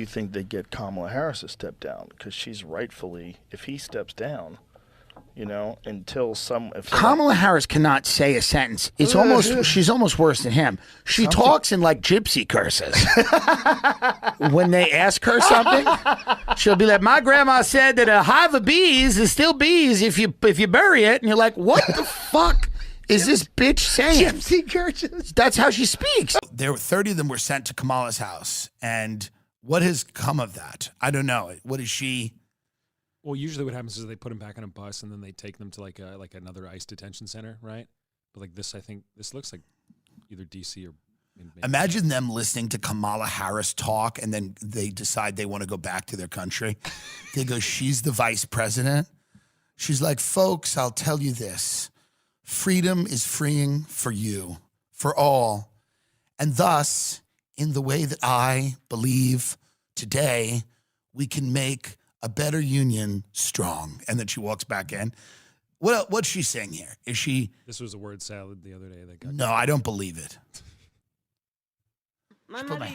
you think they get Kamala Harris to step down? Because she's rightfully, if he steps down, you know, until Kamala Harris cannot say a sentence. It's almost, she's almost worse than him. She talks in like gypsy curses. When they ask her something, she'll be like, my grandma said that a hive of bees is still bees if you bury it. And you're like, what the fuck is this bitch saying? Gypsy curses. That's how she speaks. There were 30 of them were sent to Kamala's house. And what has come of that? I don't know. What is she... Well, usually what happens is they put them back on a bus and then they take them to like another ICE detention center, right? But like this, I think this looks like either DC or. Imagine them listening to Kamala Harris talk and then they decide they want to go back to their country. They go, she's the vice president. She's like, folks, I'll tell you this. Freedom is freeing for you, for all. And thus, in the way that I believe today, we can make a better union strong. And then she walks back in. What's she saying here? Is she... This was a word salad the other day. That got no, I don't believe it. My mother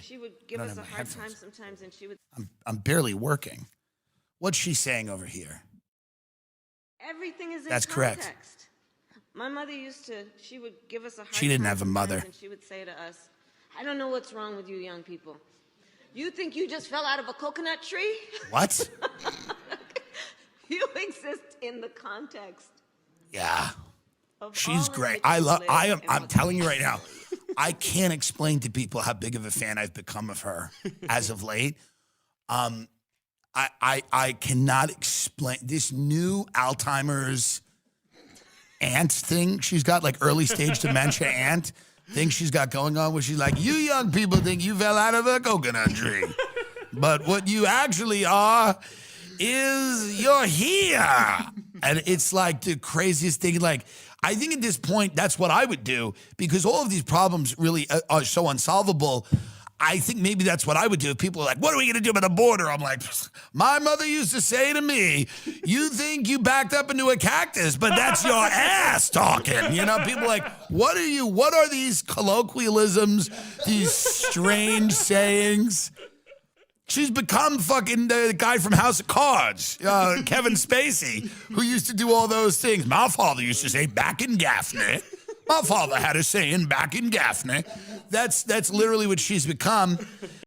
she would give us a hard time sometimes, and she would... I'm barely working. What's she saying over here? Everything is in That's context. Correct. My mother she would give us a hard time. She didn't have a mother. And she would say to us, I don't know what's wrong with you young people. You think you just fell out of a coconut tree? What? You exist in the context. Yeah. She's great. I'm telling you right now, I can't explain to people how big of a fan I've become of her as of late. I cannot explain this new Alzheimer's aunt thing she's got, like early stage dementia aunt thing she's got going on, where she's like, you young people think you fell out of a coconut tree. But what you actually are is you're here. And it's like the craziest thing. Like, I think at this point, that's what I would do, because all of these problems really are so unsolvable. I think maybe that's what I would do. If people are like, what are we going to do about the border? I'm like, my mother used to say to me, you think you backed up into a cactus, but that's your ass talking. You know, people are like, what are these colloquialisms, these strange sayings? She's become fucking the guy from House of Cards, Kevin Spacey, who used to do all those things. My father used to say, back in Gaffney. My father had a saying, back in Gaffney. That's literally what she's become.